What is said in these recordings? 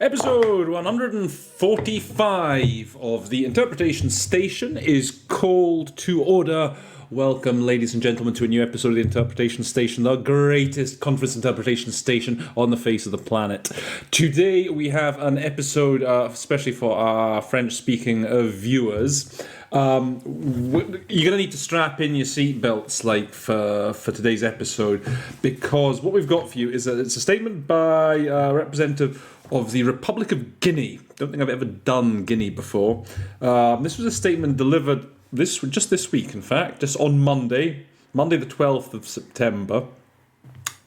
Episode 145 of the Interpretation Station is called to order. Welcome, ladies and gentlemen, to a new episode of the Interpretation Station, the greatest conference interpretation station on the face of the planet. Today we have an episode, especially for our French-speaking viewers. You're going to need to strap in your seatbelts, for today's episode, because what we've got for you is it's a statement by a representative of the Republic of Guinea. Don't think I've ever done Guinea before. This was a statement delivered just this week, in fact, just on Monday the 12th of September,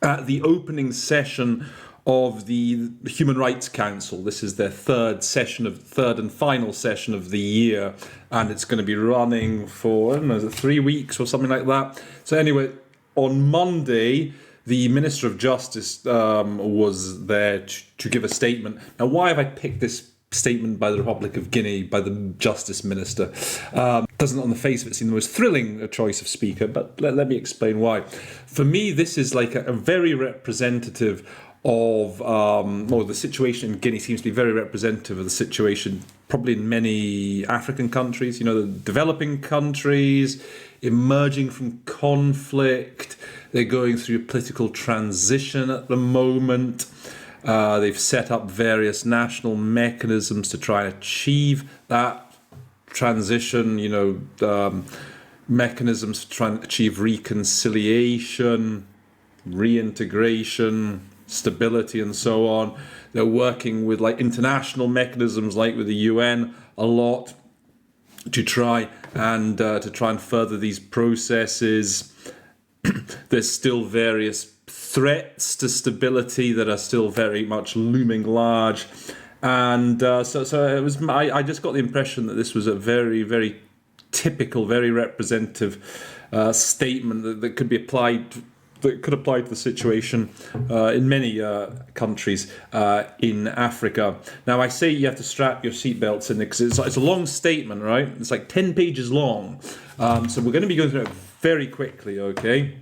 at the opening session of the Human Rights Council. This is their third and final session of the year, and it's going to be running for, I don't know, is it 3 weeks or something like that? So anyway, on Monday, the Minister of Justice was there to give a statement. Now, why have I picked this statement by the Republic of Guinea, by the Justice Minister? Doesn't on the face of it seem the most thrilling choice of speaker, but let me explain why. For me, this is like a very representative of, the situation in Guinea seems to be very representative of the situation probably in many African countries, the developing countries, emerging from conflict. They're going through a political transition at the moment. They've set up various national mechanisms to try and achieve that transition, mechanisms to try and achieve reconciliation, reintegration, stability, and so on. They're working with international mechanisms like with the UN a lot to try and further these processes. There's still various threats to stability that are still very much looming large, and so it was. I just got the impression that this was a very, very typical, very representative statement that could be applied. That could apply to the situation in many countries in Africa. Now, I say you have to strap your seatbelts in because it's a long statement, right? It's like 10 pages long. So we're going to be going through it very quickly, okay?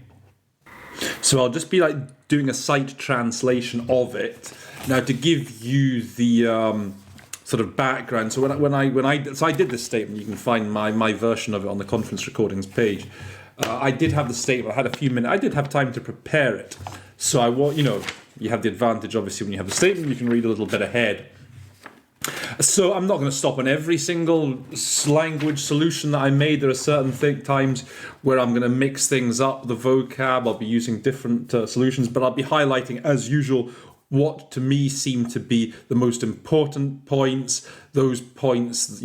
So I'll just be doing a sight translation of it. Now, to give you the sort of background. So when I did this statement, you can find my version of it on the conference recordings page. I did have the statement. I had a few minutes. I did have time to prepare it. So you have the advantage, obviously, when you have the statement, you can read a little bit ahead. So I'm not going to stop on every single language solution that I made. There are certain times where I'm going to mix things up, the vocab. I'll be using different solutions, but I'll be highlighting, as usual, what to me seem to be the most important points. Those points,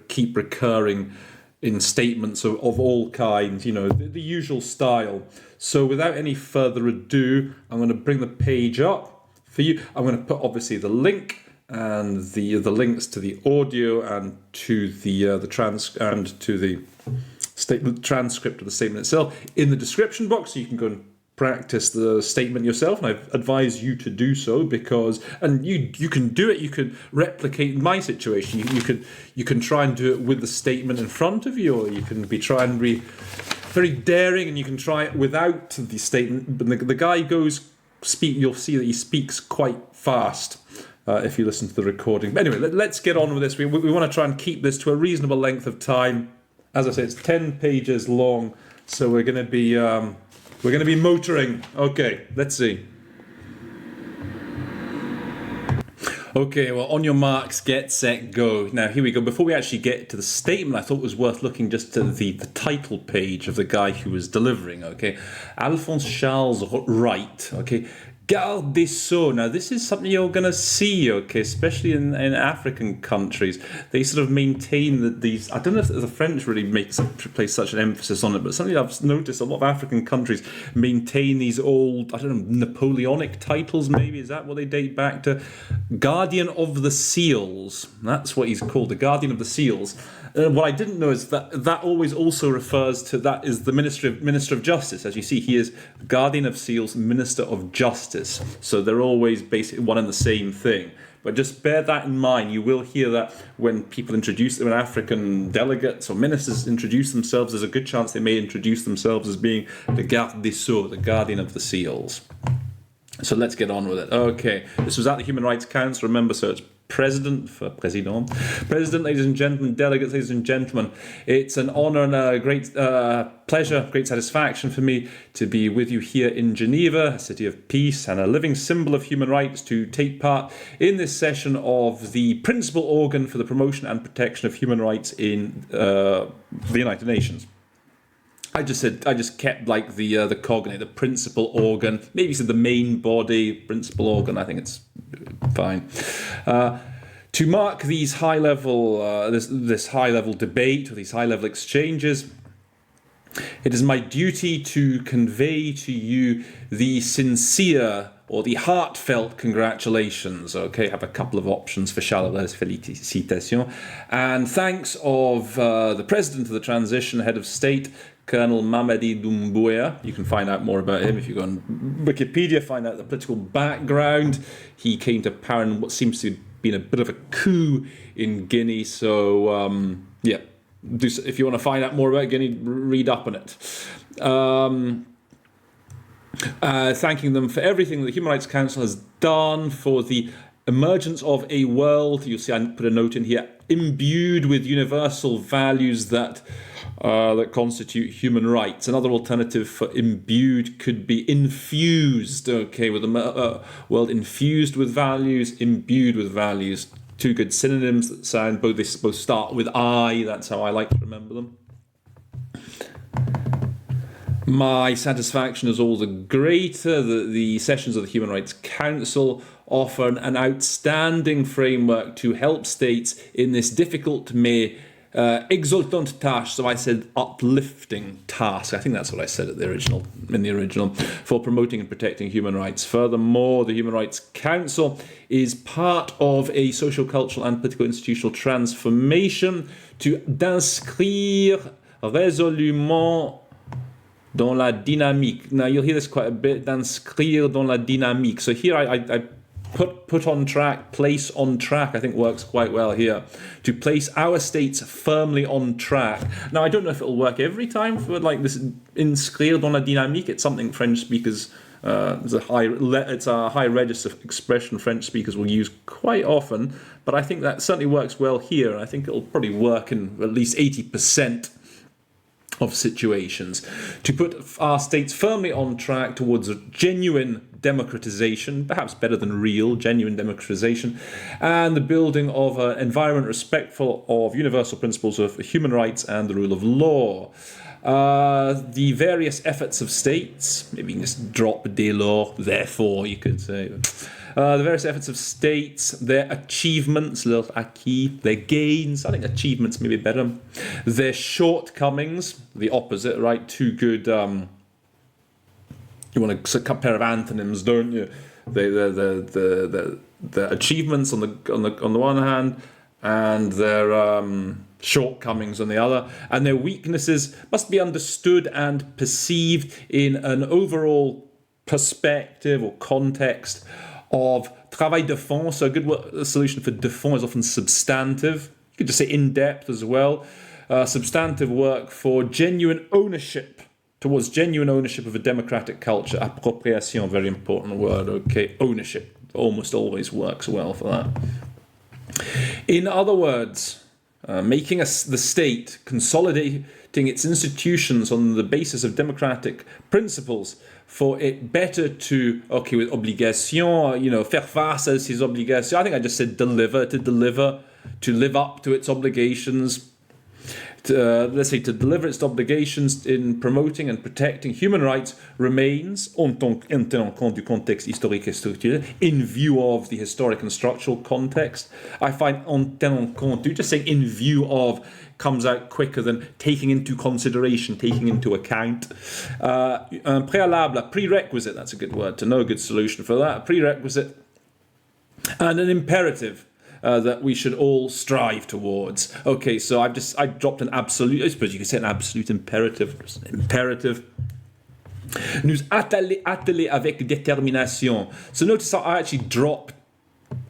keep recurring in statements of all kinds, the usual style. So without any further ado, I'm going to bring the page up for you. I'm going to put, obviously, the link and the links to the audio and to the transcript of the statement itself in the description box, so you can go and practice the statement yourself, and I advise you to do so because you can do it. You can replicate my situation. You can try and do it with the statement in front of you, or you can try and be very daring, and you can try it without the statement. But the guy you'll see that he speaks quite fast if you listen to the recording. But anyway, let's get on with this. We want to try and keep this to a reasonable length of time. As I say, it's 10 pages long, so we're going to be motoring. Okay, let's see. Okay, well, on your marks, get set, go. Now, here we go. Before we actually get to the statement, I thought it was worth looking just to the title page of the guy who was delivering, okay? Alphonse Charles Wright, okay? Garde des Sceaux. Now, this is something you're going to see, okay, especially in African countries. They sort of maintain these. I don't know if the French really place such an emphasis on it, but something I've noticed a lot of African countries maintain these old, Napoleonic titles, maybe. Is that what they date back to? Guardian of the Seals. That's what he's called, the Guardian of the Seals. What I didn't know is that always also refers to, that is the Minister of Justice. As you see, he is Guardian of Seals, Minister of Justice. So they're always basically one and the same thing. But just bear that in mind. You will hear that when African delegates or ministers introduce themselves, there's a good chance they may introduce themselves as being the Garde des Sceaux, the Guardian of the Seals. So let's get on with it. Okay, this was at the Human Rights Council, remember, so it's President, ladies and gentlemen, delegates, ladies and gentlemen. It's an honour and a great pleasure, great satisfaction for me to be with you here in Geneva, a city of peace and a living symbol of human rights, to take part in this session of the principal organ for the promotion and protection of human rights in the United Nations. I just kept like the cognate, the principal organ. Maybe said the main body, principal organ. I think it's fine. To mark these high level, this high level debate, or these high level exchanges, it is my duty to convey to you the sincere or the heartfelt congratulations. Okay, I have a couple of options for chaleureuse félicitations, and thanks of the President of the Transition, Head of State, Colonel Mamadi Doumbouya. You can find out more about him if you go on Wikipedia, find out the political background. He came to power in what seems to have been a bit of a coup in Guinea. So, yeah, if you want to find out more about Guinea, read up on it. Thanking them for everything the Human Rights Council has done for the emergence of a world, you'll see I put a note in here, imbued with universal values that constitute human rights. Another alternative for imbued could be infused, okay, with a world infused with values, imbued with values. Two good synonyms that sound, they both start with I, that's how I like to remember them. My satisfaction is all the greater that the sessions of the Human Rights Council offer an outstanding framework to help states in this difficult exultant task. So I said uplifting task. I think that's what I said in the original, for promoting and protecting human rights. Furthermore, the Human Rights Council is part of a social, cultural and political institutional transformation d'inscrire résolument dans la dynamique. Now you'll hear this quite a bit, d'inscrire dans la dynamique. So here I put on track, place on track, I think works quite well here. To place our states firmly on track. Now I don't know if it'll work every time for like this inscrire dans la dynamique. It's something French speakers, it's a high register expression French speakers will use quite often, but I think that certainly works well here. I think it'll probably work in at least 80% of situations, to put our states firmly on track towards a genuine democratization, perhaps better than real, genuine democratization, and the building of an environment respectful of universal principles of human rights and the rule of law. The various efforts of states, maybe you can just drop dès lors, therefore you could say, the various efforts of states, their achievements, leurs acquis, their gains, I think achievements may be better, their shortcomings, the opposite, right? Two good, you want a pair of antonyms, don't you? The achievements on the one hand, and their shortcomings on the other, and their weaknesses must be understood and perceived in an overall perspective or context of travail de fond. So a good solution for de fond is often substantive. You could just say in-depth as well. Substantive work for genuine ownership, towards genuine ownership of a democratic culture. Appropriation, very important word, okay. Ownership almost always works well for that. In other words, making the state, consolidating its institutions on the basis of democratic principles, for it better to, okay, with obligation, faire face à ses obligations. I think I just said to live up to its obligations. Let's say to deliver its obligations in promoting and protecting human rights remains, en tenant compte du contexte historique et structurel, in view of the historic and structural context. I find en tenant compte, just saying in view of, comes out quicker than taking into consideration, taking into account. Un préalable, a prerequisite, that's a good word to know, a good solution for that. A prerequisite and an imperative that we should all strive towards. Okay, so I dropped an absolute, I suppose you could say an absolute imperative. Imperative. Nous atteler avec détermination. So notice how I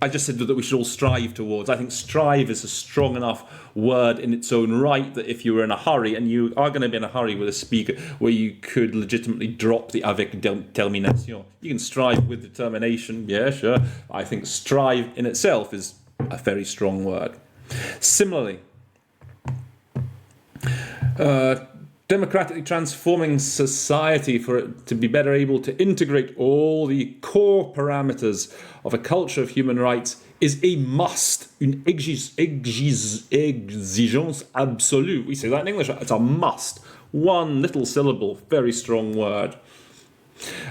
I just said that we should all strive towards. I think strive is a strong enough word in its own right that if you were in a hurry, and you are going to be in a hurry with a speaker, where you could legitimately drop the avec détermination. You can strive with determination, yeah, sure. I think strive in itself is a very strong word. Similarly, democratically transforming society for it to be better able to integrate all the core parameters of a culture of human rights is a must, une exigence absolue. We say that in English, it's a must. One little syllable, very strong word.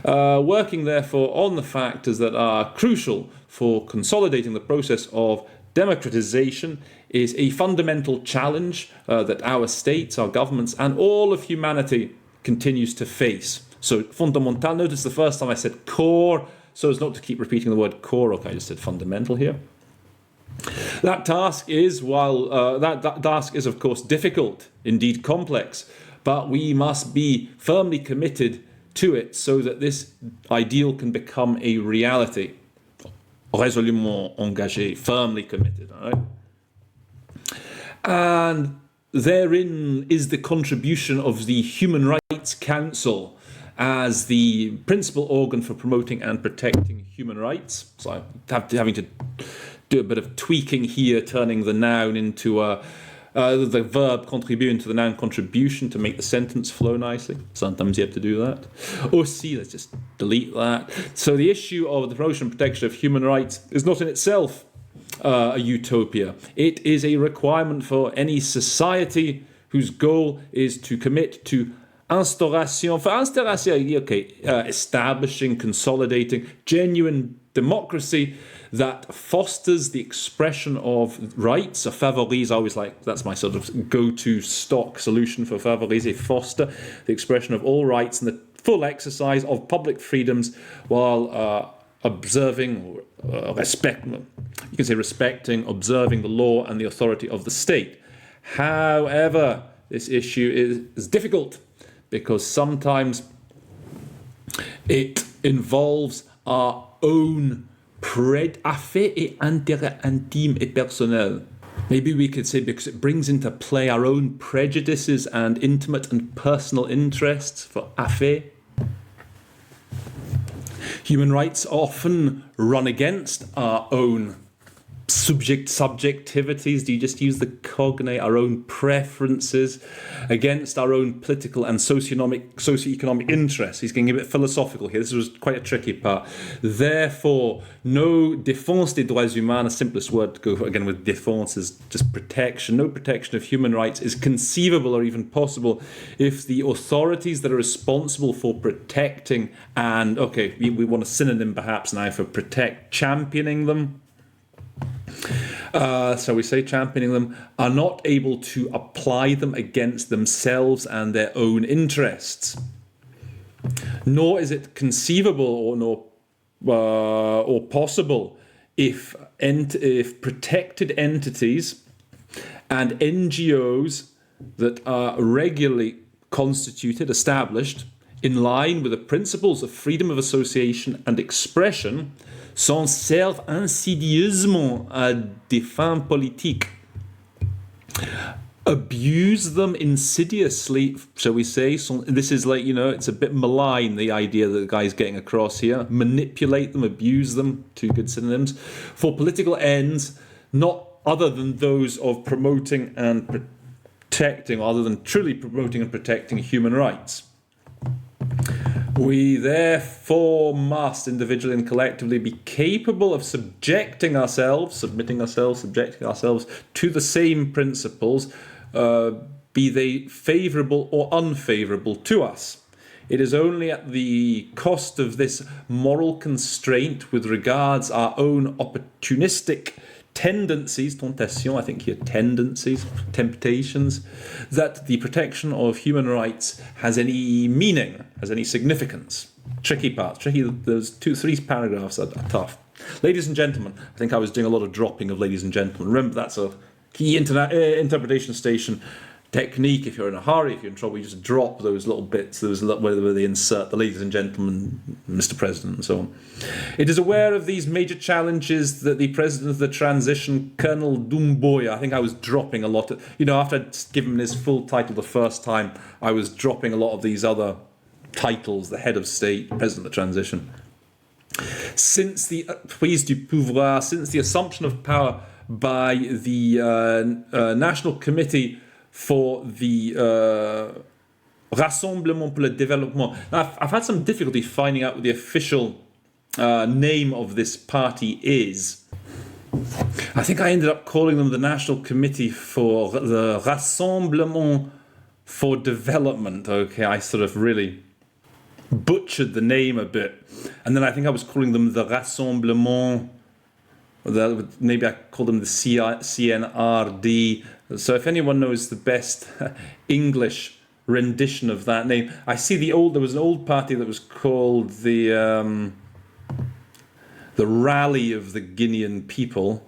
Working, therefore, on the factors that are crucial for consolidating the process of democratization is a fundamental challenge that our states, our governments, and all of humanity continues to face. So, fundamental, notice the first time I said core, so as not to keep repeating the word core. Okay, I just said fundamental here. That task is, that task is, of course, difficult, indeed complex, but we must be firmly committed to it so that this ideal can become a reality. Résolument engagé, firmly committed, all right? And therein is the contribution of the Human Rights Council as the principal organ for promoting and protecting human rights. So I'm having to do a bit of tweaking here, turning the noun into the verb contribuer into the noun contribution to make the sentence flow nicely. Sometimes you have to do that. Aussi, let's just delete that. So the issue of the promotion and protection of human rights is not in itself a utopia. It is a requirement for any society whose goal is to commit to establishing, consolidating genuine democracy that fosters the expression of rights. Favorise, I always like, that's my sort of go-to stock solution for favorise, foster the expression of all rights and the full exercise of public freedoms while observing, respecting, observing the law and the authority of the state. However, this issue is difficult because sometimes it involves our own affaires et intérêts intimes et personnels. Maybe we could say because it brings into play our own prejudices and intimate and personal interests for affaires. Human rights often run against our own subjectivities. Do you just use the cognate, our own preferences, against our own political and socioeconomic interests? He's getting a bit philosophical here. This was quite a tricky part. Therefore, no défense des droits humains, the simplest word to go for, again with défense, is just protection. No protection of human rights is conceivable or even possible if the authorities that are responsible for protecting and, okay, we want a synonym perhaps now for protect, championing them, so we say championing them, are not able to apply them against themselves and their own interests. Nor is it conceivable or possible if protected entities and NGOs that are regularly constituted, established, in line with the principles of freedom of association and expression, s'en servent insidieusement à des fins politiques. Abuse them insidiously, shall we say? This is like, it's a bit malign, the idea that the guy's getting across here. Manipulate them, abuse them, two good synonyms, for political ends, not other than those of promoting and protecting, other than truly promoting and protecting human rights. We therefore must individually and collectively be capable of subjecting ourselves to the same principles, be they favourable or unfavourable to us. It is only at the cost of this moral constraint with regards our own opportunistic tendencies, tentation, I think here tendencies, temptations, that the protection of human rights has any meaning, has any significance. Tricky, those 3 paragraphs are tough. Ladies and gentlemen, I think I was doing a lot of dropping of ladies and gentlemen. Remember, that's a key interpretation station technique. If you're in a hurry, if you're in trouble, you just drop those little bits, where they insert the ladies and gentlemen, Mr. President, and so on. It is aware of these major challenges that the President of the Transition, Colonel Doumbouya, I think I was dropping a lot. After I'd given him his full title the first time, I was dropping a lot of these other titles, the head of state, President of the Transition. Since the prise du pouvoir, since the assumption of power by the National Committee for the Rassemblement pour le Développement. Now, I've had some difficulty finding out what the official name of this party is. I think I ended up calling them the National Committee for the Rassemblement for Development. Okay, I sort of really butchered the name a bit. And then I think I was calling them the Rassemblement, maybe I called them the CNRD. So if anyone knows the best English rendition of that name, I see there was an old party that was called the Rally of the Guinean People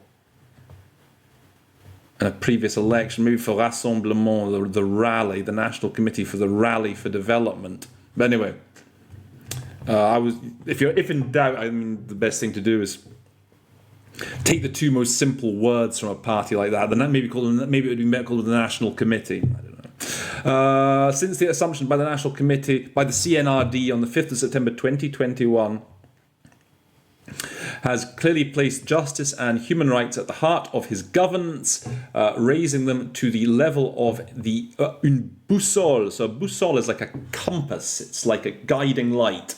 in a previous election, maybe for Rassemblement, the Rally, the National Committee for the Rally for Development. But anyway, if in doubt, I mean, the best thing to do is take the two most simple words from a party like that. Then maybe it would be better called the National Committee. I don't know. Since the assumption by the National Committee, by the CNRD on the 5th of September 2021, has clearly placed justice and human rights at the heart of his governance, raising them to the level of une boussole. So a boussole is like a compass. It's like a guiding light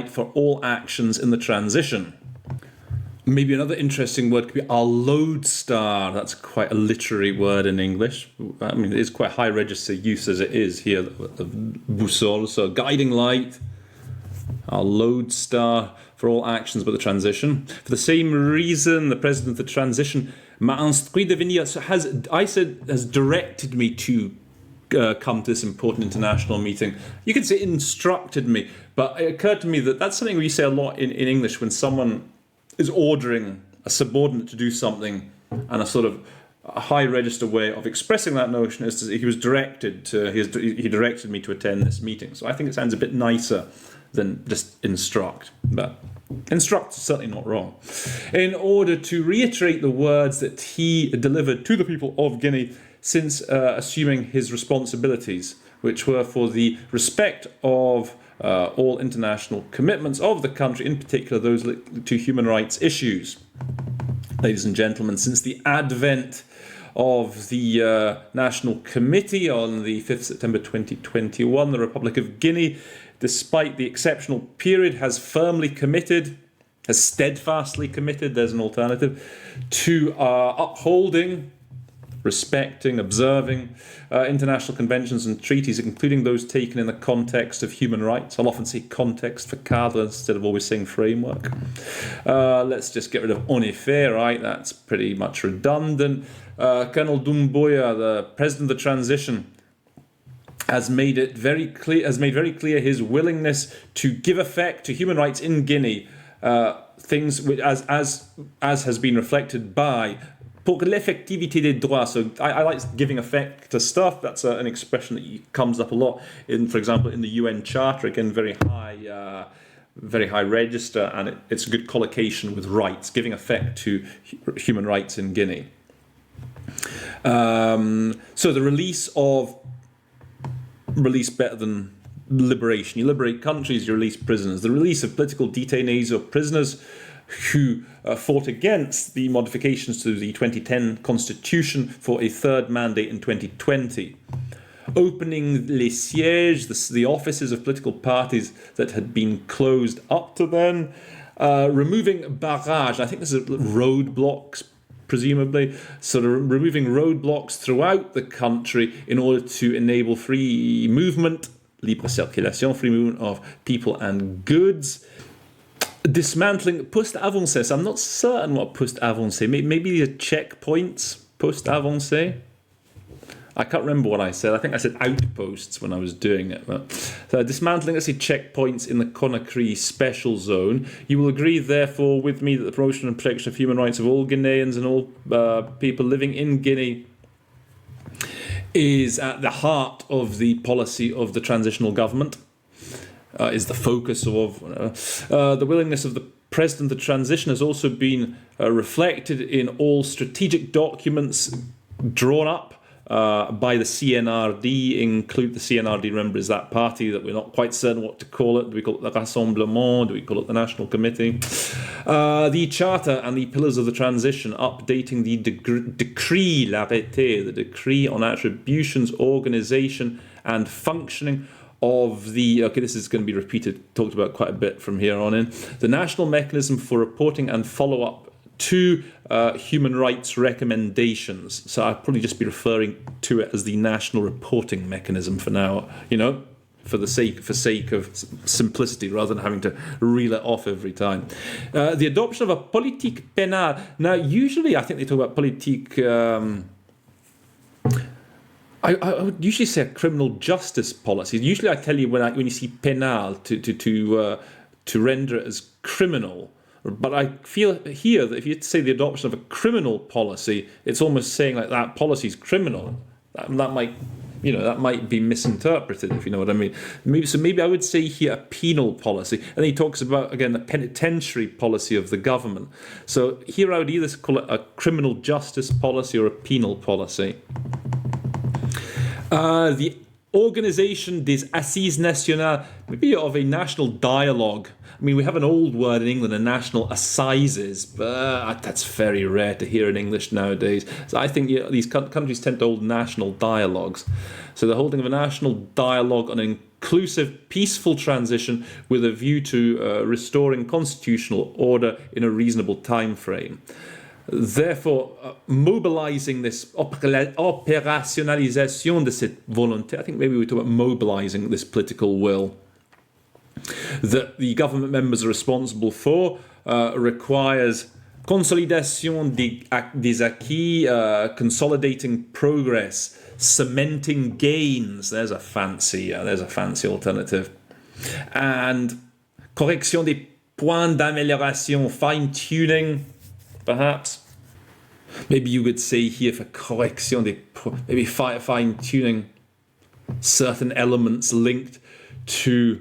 for all actions in the transition. Maybe another interesting word could be our lodestar. That's quite a literary word in English. I mean, it is quite high register use as it is here, the boussole. So guiding light, our lodestar for all actions but the transition. For the same reason, the President of the Transition m'a instruit de venir, has directed me to come to this important international meeting. You could say instructed me, but it occurred to me that that's something we say a lot in English when someone is ordering a subordinate to do something, and a sort of a high register way of expressing that notion is he directed me to attend this meeting. So I think it sounds a bit nicer than just instruct, but instruct is certainly not wrong. In order to reiterate the words that he delivered to the people of Guinea since assuming his responsibilities, which were for the respect of all international commitments of the country, in particular those linked to human rights issues. Ladies and gentlemen, since the advent of the National Committee on the 5th September 2021, the Republic of Guinea, despite the exceptional period, has steadfastly committed, there's an alternative, to upholding, respecting, observing international conventions and treaties, including those taken in the context of human rights. I'll often say context for cadre instead of always saying framework. Let's just get rid of en effet, right? That's pretty much redundant. Colonel Doumbouya, the President of the Transition, has made very clear his willingness to give effect to human rights in Guinea, things which, as has been reflected by pour l'effectivité des droits. So I like giving effect to stuff. That's an expression that comes up a lot in, for example, in the UN Charter. Again, very high register, and it's a good collocation with rights, giving effect to human rights in Guinea. So the release better than liberation. You liberate countries, you release prisoners. The release of political detainees or prisoners who fought against the modifications to the 2010 Constitution for a third mandate in 2020. Opening les sièges, the offices of political parties that had been closed up to then. Removing barrage, I think this is roadblocks, presumably, sort of removing roadblocks throughout the country in order to enable free movement, libre circulation, free movement of people and goods. Dismantling post avancé. So I'm not certain what post avancé. Maybe the checkpoints post avancé. I can't remember what I said. I think I said outposts when I was doing it. But, so dismantling, let's say, checkpoints in the Conakry special zone. You will agree, therefore, with me that the promotion and protection of human rights of all Guineans and all people living in Guinea is at the heart of the policy of the transitional government, is the focus of the willingness of the President of transition has also been reflected in all strategic documents drawn up by the CNRD. Include the CNRD, remember, is that party that we're not quite certain what to call it. Do we call it the Rassemblement? Do we call it the National Committee? The Charter and the Pillars of the Transition, updating the decree, l'arrêté, the decree on attributions, organisation and functioning of the, okay, this is going to be repeated, talked about quite a bit from here on in, the national mechanism for reporting and follow-up to human rights recommendations. So I'll probably just be referring to it as the national reporting mechanism for now, for sake of simplicity, rather than having to reel it off every time. The adoption of a politique pénale. Now, usually I think they talk about politique... I would usually say a criminal justice policy. Usually I tell you when you see pénal to render it as criminal. But I feel here that if you say the adoption of a criminal policy, it's almost saying like that policy is criminal. That might be misinterpreted, if you know what I mean. Maybe I would say here a penal policy. And he talks about, again, the penitentiary policy of the government. So here I would either call it a criminal justice policy or a penal policy. The organisation des assises nationales, maybe of a national dialogue. I mean, we have an old word in England, a national assizes, but that's very rare to hear in English nowadays. So I think these countries tend to hold national dialogues. So the holding of a national dialogue on an inclusive, peaceful transition with a view to restoring constitutional order in a reasonable time frame. Therefore, mobilising this opérationnalisation de cette volonté, I think maybe we talk about mobilising this political will that the government members are responsible for, requires consolidation des acquis, consolidating progress, cementing gains. There's a fancy alternative, and correction des points d'amélioration, fine-tuning. Perhaps, maybe you would say here for correction, maybe fine-tuning certain elements linked to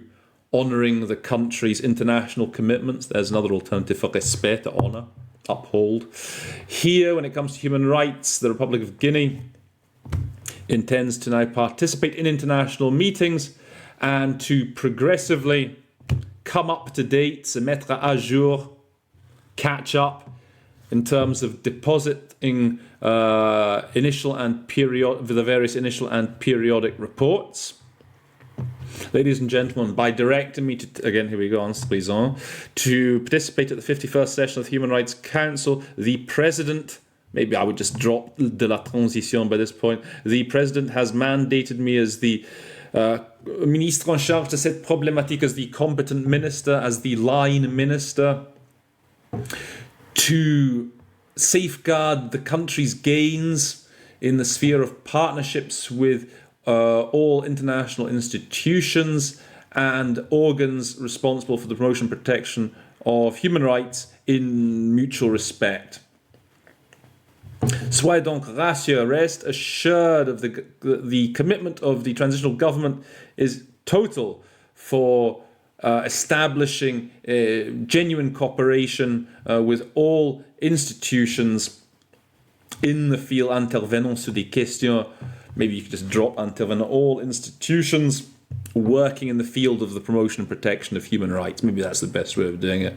honouring the country's international commitments. There's another alternative for respect, to honour, uphold. Here, when it comes to human rights, the Republic of Guinea intends to now participate in international meetings and to progressively come up to date, se mettre à jour, catch up, in terms of depositing initial and the various initial and periodic reports. Ladies and gentlemen, by directing me to participate at the 51st session of the Human Rights Council, the President, maybe I would just drop de la transition by this point, the President has mandated me as the ministre en charge de cette problématique, as the competent minister, as the line minister, to safeguard the country's gains in the sphere of partnerships with all international institutions and organs responsible for the promotion and protection of human rights in mutual respect. Soyez donc rassurés, rest assured of the commitment of the transitional government is total for establishing genuine cooperation with all institutions in the field, intervenant sur des questions, maybe you could just drop intervenant, all institutions working in the field of the promotion and protection of human rights. Maybe that's the best way of doing it.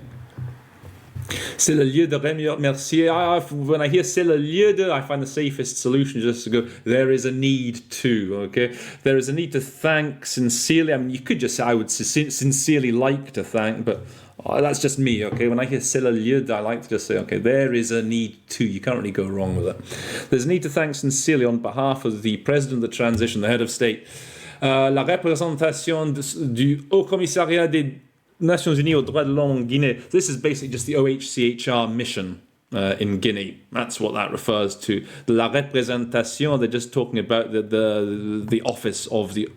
C'est le lieu de remercier. When I hear c'est le lieu de, I find the safest solution just to go, there is a need to, okay? There is a need to thank sincerely. I mean, you could just say, I would sincerely like to thank, but that's just me, okay? When I hear c'est le lieu de, I like to just say, okay, there is a need to. You can't really go wrong with it. There's a need to thank sincerely on behalf of the President of the Transition, the Head of State, la représentation du Haut Commissariat des Nations Unies aux droits de l'homme en Guinée. This is basically just the OHCHR mission in Guinea. That's what that refers to. La représentation, they're just talking about the office of the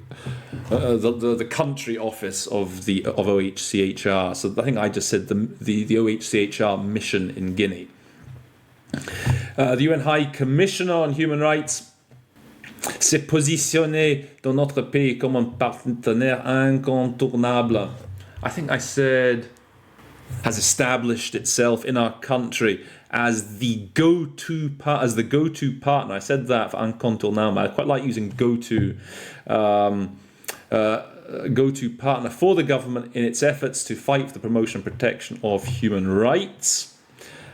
country office of OHCHR. So I think I just said the OHCHR mission in Guinea. The UN High Commissioner on Human Rights s'est positionné dans notre pays comme un partenaire incontournable. I think I said has established itself in our country as the go-to partner. I said that for incontournable. I quite like using go-to partner for the government in its efforts to fight for the promotion and protection of human rights.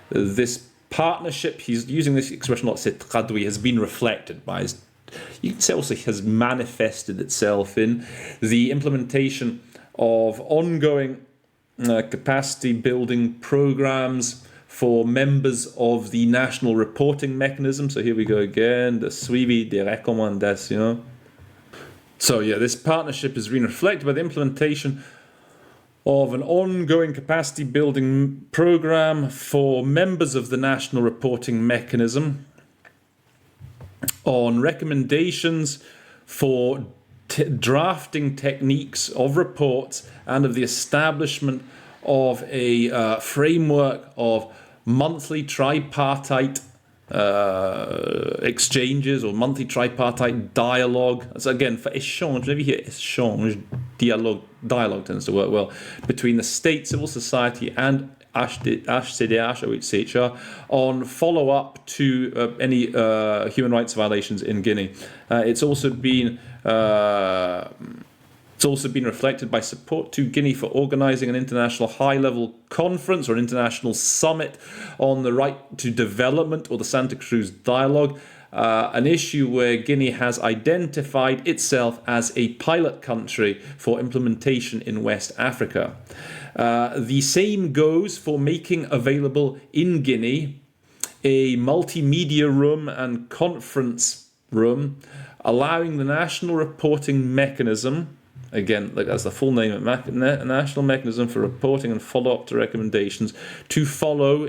This partnership, he's using this expression a lot, c'est traduit, has been reflected by his, you can say also has manifested itself in the implementation of ongoing capacity building programs for members of the national reporting mechanism. So here we go again, the suivi des recommandations. So yeah, this partnership has been reflected by the implementation of an ongoing capacity building program for members of the national reporting mechanism on recommendations for drafting techniques of reports and of the establishment of a framework of monthly tripartite exchanges or monthly tripartite dialogue. So again, for échange, whenever you hear échange, dialogue tends to work well, between the state, civil society and HCDH, OHCHR, on follow-up to any human rights violations in Guinea. It's also been reflected by support to Guinea for organising an international high-level conference or an international summit on the right to development, or the Santa Cruz Dialogue, an issue where Guinea has identified itself as a pilot country for implementation in West Africa. The same goes for making available in Guinea a multimedia room and conference room, allowing the national reporting mechanism, again, like that's the full name, National Mechanism for Reporting and Follow-up to Recommendations, to follow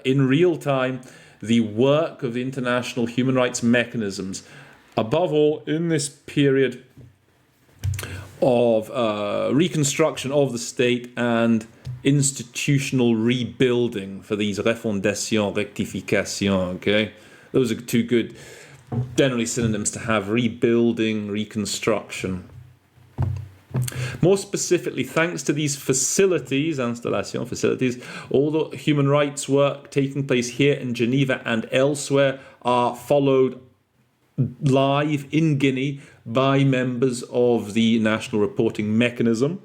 in real time the work of the international human rights mechanisms, above all in this period of reconstruction of the state and institutional rebuilding for these refondation, rectification, okay? Those are two good, generally synonyms to have: rebuilding, reconstruction. More specifically, thanks to these facilities, installation facilities, all the human rights work taking place here in Geneva and elsewhere are followed live in Guinea by members of the national reporting mechanism.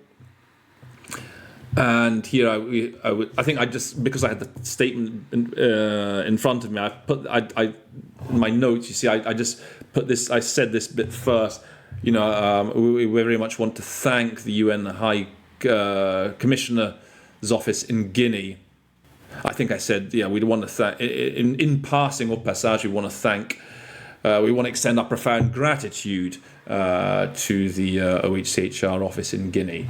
And here I think I just, because I had the statement in front of me, I put in my notes. You see, I just put this. I said this bit first. You know, we very much want to thank the UN High Commissioner's office in Guinea. I think I said, yeah, we'd want to thank, in passing, au passage, we want to thank, we want to extend our profound gratitude to the OHCHR office in Guinea.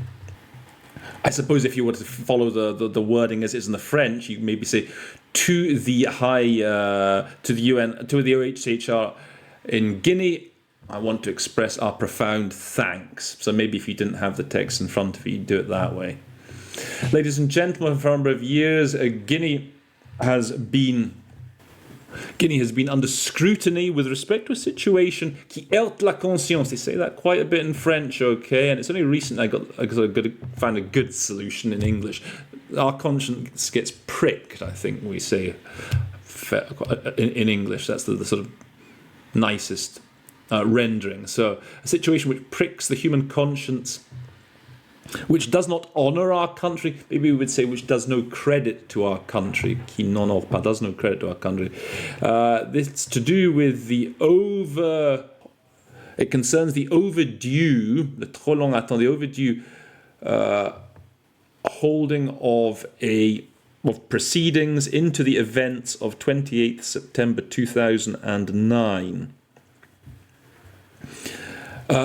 I suppose if you were to follow the wording as it is in the French, you maybe say to the UN, to the OHCHR in Guinea, I want to express our profound thanks. So maybe if you didn't have the text in front of you, you'd do it that way. Ladies and gentlemen, for a number of years, Guinea has been under scrutiny with respect to a situation qui heurte la conscience. They say that quite a bit in French, okay? And it's only recent I found a good solution in English. Our conscience gets pricked, I think we say in English. That's the sort of nicest rendering. So a situation which pricks the human conscience, which does not honour our country, maybe we would say which does no credit to our country, qui n'honore pas, does no credit to our country. This to do with it concerns the overdue, le trop long attend, the overdue holding of proceedings into the events of 28th September 2009.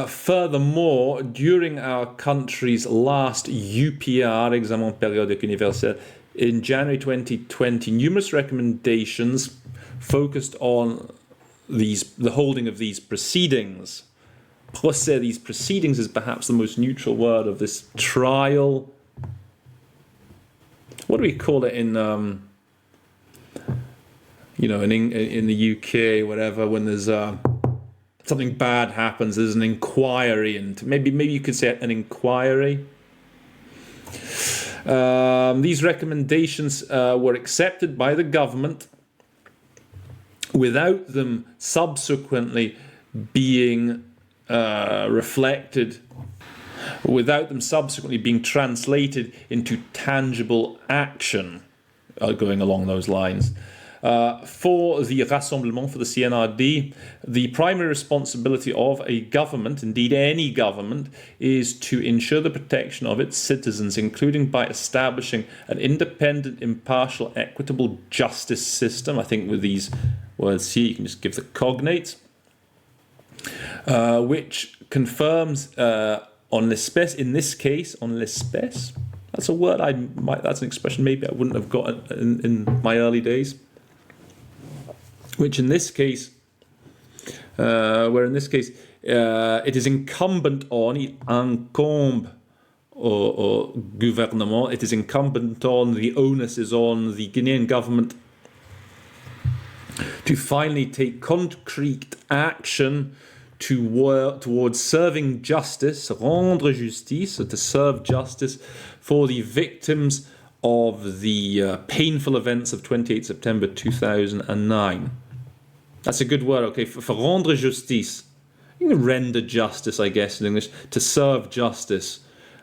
Furthermore, during our country's last UPR, Examen Périodique Universel, in January 2020, numerous recommendations focused on the holding of these proceedings. Procès, these proceedings is perhaps the most neutral word of this trial. What do we call it in the UK, whatever, when there's it's something bad happens, there's an inquiry, and maybe you could say an inquiry. These recommendations were accepted by the government without them subsequently being reflected, without them subsequently being translated into tangible action going along those lines. For the Rassemblement, for the CNRD, the primary responsibility of a government, indeed any government, is to ensure the protection of its citizens, including by establishing an independent, impartial, equitable justice system. I think with these words here, you can just give the cognates, which confirms en l'espèce, in this case, en l'espèce. That's a word that's an expression maybe I wouldn't have got in my early days. Which in this case, it is incumbent on, il incombe au gouvernement, it is incumbent on, the onus is on the Guinean government to finally take concrete action to work towards serving justice, rendre justice, so to serve justice for the victims of the painful events of 28 September 2009. That's a good word, okay, for rendre justice. You can render justice, I guess, in English, to serve justice.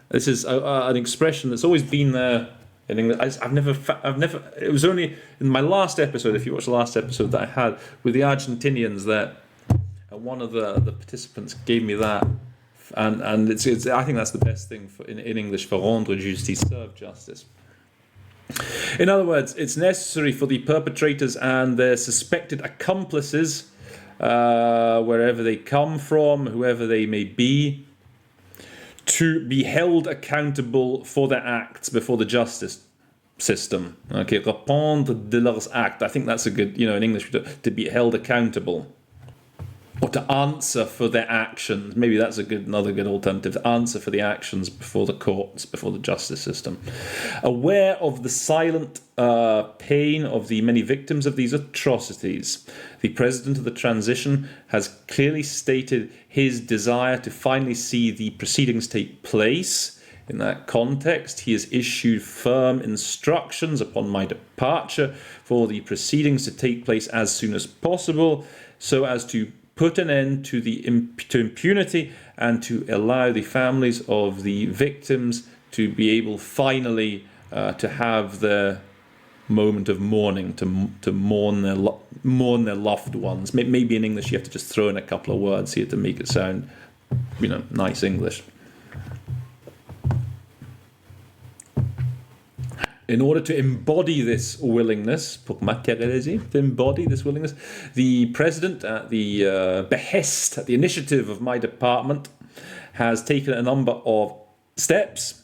This is an expression that's always been there in English. I've never, it was only in my last episode, if you watch the last episode that I had with the Argentinians, that one of the participants gave me that. And it's I think that's the best thing in English, for rendre justice, serve justice. In other words, it's necessary for the perpetrators and their suspected accomplices, wherever they come from, whoever they may be, to be held accountable for their acts before the justice system. Okay, répondre de leurs actes. I think that's a good, in English, to be held accountable. Or to answer for their actions. Maybe that's another good alternative. To answer for the actions before the courts, before the justice system. Aware of the silent pain of the many victims of these atrocities, the President of the Transition has clearly stated his desire to finally see the proceedings take place. In that context, he has issued firm instructions upon my departure for the proceedings to take place as soon as possible, so as to put an end to impunity and to allow the families of the victims to be able finally to have their moment of mourning, to mourn their loved ones. Maybe in English you have to just throw in a couple of words here to make it sound, nice English. In order to embody this willingness, the President, at the behest, at the initiative of my department, has taken a number of steps.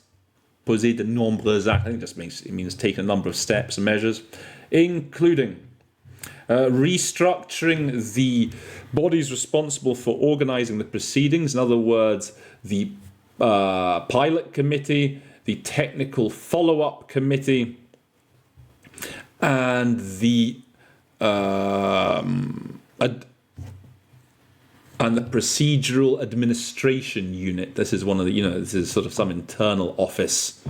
Poser de nombreux actes, I think it means taken a number of steps and measures, including restructuring the bodies responsible for organising the proceedings. In other words, the pilot committee, the technical follow-up committee, and the procedural administration unit. This is one of the, this is sort of some internal office.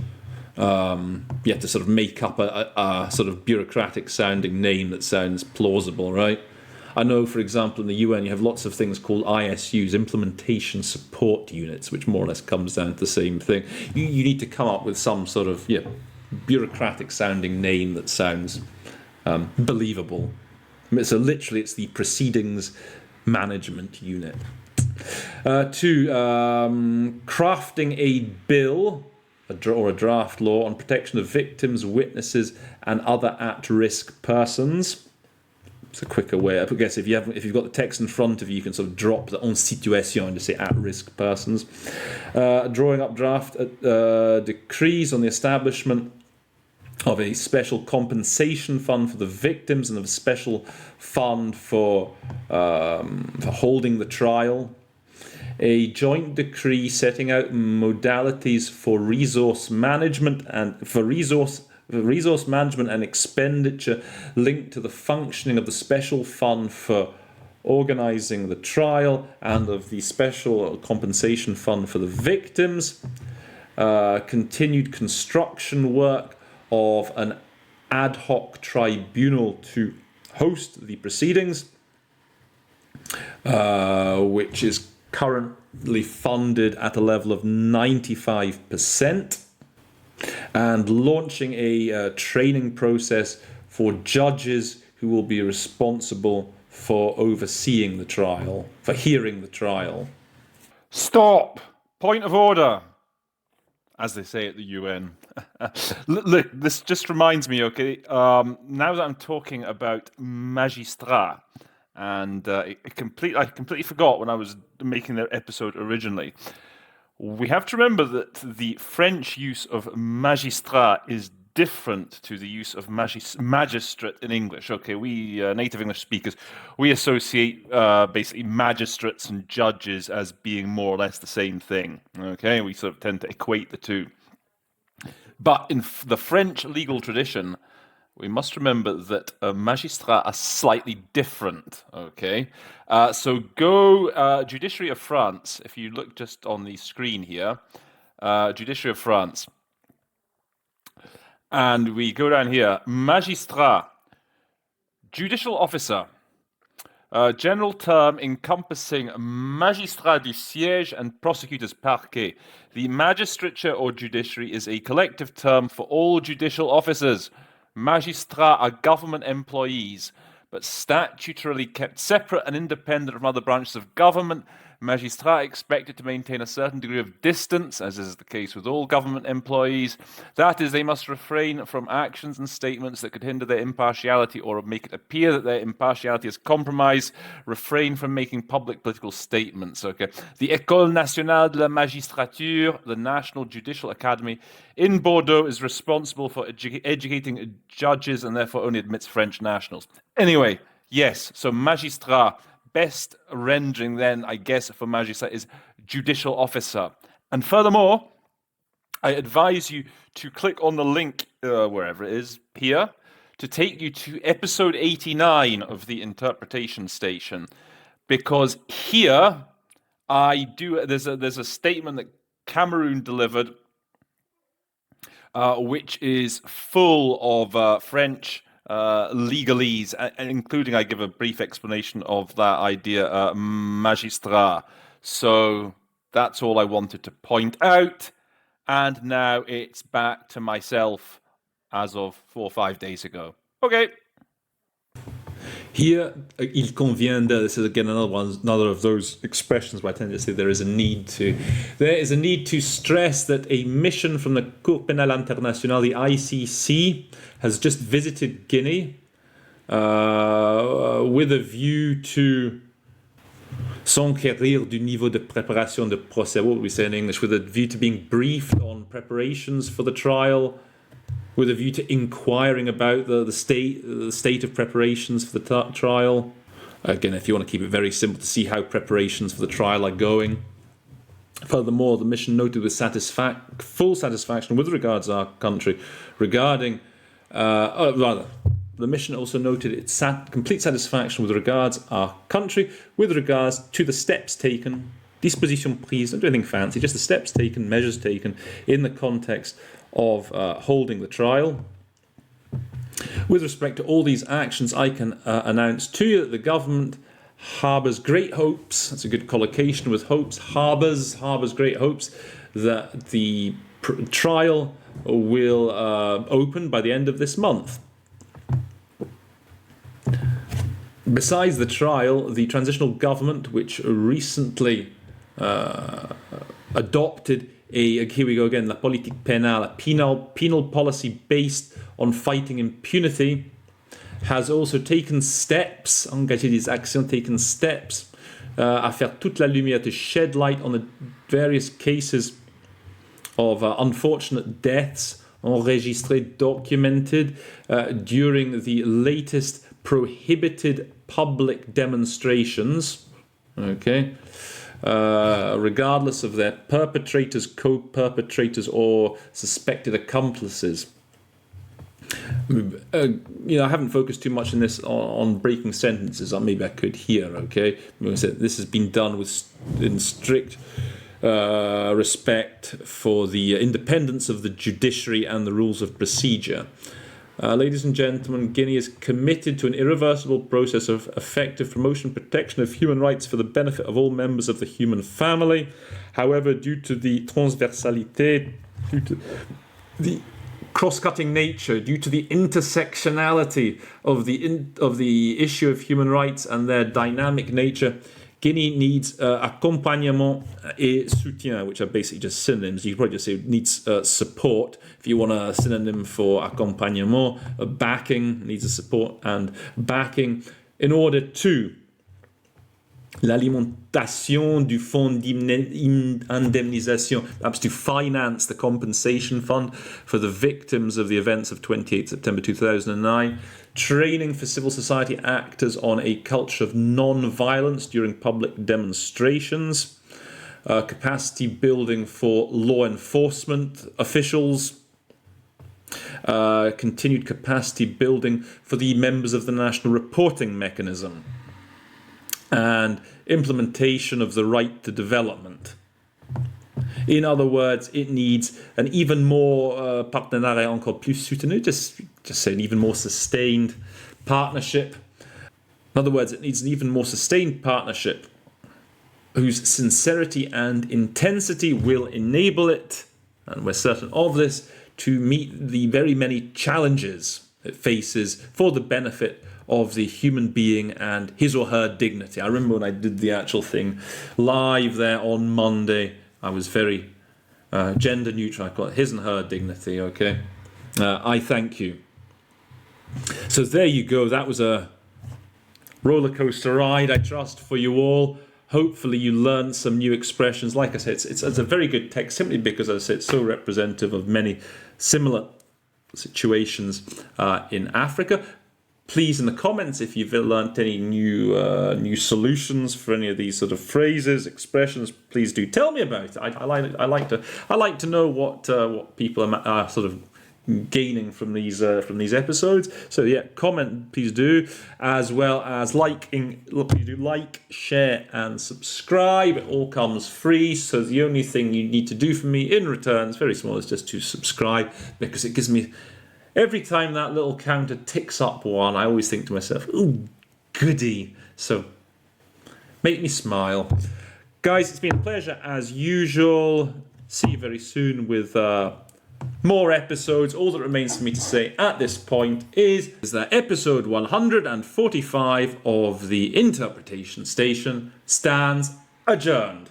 You have to sort of make up a sort of bureaucratic-sounding name that sounds plausible, right? I know, for example, in the UN, you have lots of things called ISUs, implementation support units, which more or less comes down to the same thing. You need to come up with some sort of bureaucratic-sounding name that sounds believable. So literally, it's the proceedings management unit. 2, crafting a bill or a draft law on protection of victims, witnesses, and other at-risk persons. It's a quicker way. I guess if you've got the text in front of you, you can sort of drop the en situation and just say at-risk persons. Drawing up draft decrees on the establishment of a special compensation fund for the victims and of a special fund for holding the trial. A joint decree setting out modalities for resource management and expenditure linked to the functioning of the special fund for organising the trial and of the special compensation fund for the victims, continued construction work of an ad hoc tribunal to host the proceedings, which is currently funded at a level of 95%, and launching a training process for judges who will be responsible for overseeing the trial, for hearing the trial. Stop! Point of order, as they say at the UN. Look, this just reminds me, okay, now that I'm talking about magistrat, and I completely forgot when I was making the episode originally. We have to remember that the French use of magistrat is different to the use of magistrate in English. Okay, we native English speakers, we associate basically magistrates and judges as being more or less the same thing. Okay, we sort of tend to equate the two. But in the French legal tradition, we must remember that magistrats are slightly different, okay? So go Judiciary of France, if you look just on the screen here, Judiciary of France. And we go down here, magistrat, judicial officer, general term encompassing magistrat du siège and prosecutors parquet. The magistrature or judiciary is a collective term for all judicial officers. Magistrats are government employees, but statutorily kept separate and independent from other branches of government. Magistrats expected to maintain a certain degree of distance, as is the case with all government employees. That is, they must refrain from actions and statements that could hinder their impartiality or make it appear that their impartiality is compromised. Refrain from making public political statements. Okay. The École Nationale de la Magistrature, the National Judicial Academy in Bordeaux, is responsible for educating judges and therefore only admits French nationals. Anyway, yes, so magistrat. Best rendering then, I guess, for magistrat is judicial officer. And furthermore, I advise you to click on the link, wherever it is, here, to take you to episode 89 of the Interpretation Station. Because here, there's a statement that Cameroon delivered, which is full of French legalese, including I give a brief explanation of that idea, magistrat. So that's all I wanted to point out. And now it's back to myself as of 4 or 5 days ago. Okay. Here, il convient de, this is again another of those expressions where I tend to say there is a need to stress that a mission from the Cour Pénale Internationale, the ICC, has just visited Guinea with a view to s'enquérir du niveau de préparation de procès, what we say in English, with a view to being briefed on preparations for the trial, with a view to inquiring about the state of preparations for the trial. Again, if you want to keep it very simple, to see how preparations for the trial are going. Furthermore, the mission noted with full satisfaction with regards to our country regarding, the mission also noted its complete satisfaction with regards our country with regards to the steps taken, dispositions prises, don't do anything fancy, just the steps taken, measures taken in the context of holding the trial. With respect to all these actions, I can announce to you that the government harbours great hopes, that's a good collocation with hopes, harbours great hopes that the trial will open by the end of this month. Besides the trial, the transitional government, which recently adopted here we go again, la politique pénale, a penal policy based on fighting impunity, has also taken steps, engagé des actions, taken steps à faire toute la lumière, to shed light on the various cases of unfortunate deaths enregistrés, documented during the latest prohibited public demonstrations. Okay. Regardless of their perpetrators, co-perpetrators, or suspected accomplices. I haven't focused too much in this on breaking sentences. Or maybe I could here. Okay, this has been done in strict respect for the independence of the judiciary and the rules of procedure. Ladies and gentlemen, Guinea is committed to an irreversible process of effective promotion and protection of human rights for the benefit of all members of the human family. However, due to the transversalité, due to the cross-cutting nature, due to the intersectionality of the issue of human rights and their dynamic nature, Guinea needs accompagnement et soutien, which are basically just synonyms. You could probably just say needs support. If you want a synonym for accompagnement, backing, needs a support and backing in order to l'alimentation du fonds d'indemnisation, perhaps to finance the compensation fund for the victims of the events of 28 September 2009, training for civil society actors on a culture of non-violence during public demonstrations, capacity building for law enforcement officials, continued capacity building for the members of the National Reporting Mechanism, and implementation of the right to development. In other words, it needs an even more partenariat encore plus soutenu, just say an even more sustained partnership. In other words, it needs an even more sustained partnership whose sincerity and intensity will enable it, and we're certain of this, to meet the very many challenges it faces for the benefit of the human being and his or her dignity. I remember when I did the actual thing live there on Monday, I was very gender neutral. I call it his and her dignity, okay? I thank you. So there you go. That was a roller coaster ride, I trust, for you all. Hopefully you learned some new expressions. Like I said, it's a very good text, simply because, as I said, it's so representative of many similar situations in Africa. Please, in the comments, if you've learnt any new solutions for any of these sort of phrases, expressions, please do tell me about it. I like to know what people are sort of gaining from these episodes. So yeah, comment, please do, as well as please do like, share, and subscribe. It all comes free. So the only thing you need to do for me in return is very small, is just to subscribe, because it gives me. Every time that little counter ticks up one, I always think to myself, ooh, goody. So, make me smile. Guys, it's been a pleasure as usual. See you very soon with more episodes. All that remains for me to say at this point is that episode 145 of the Interpretation Station stands adjourned.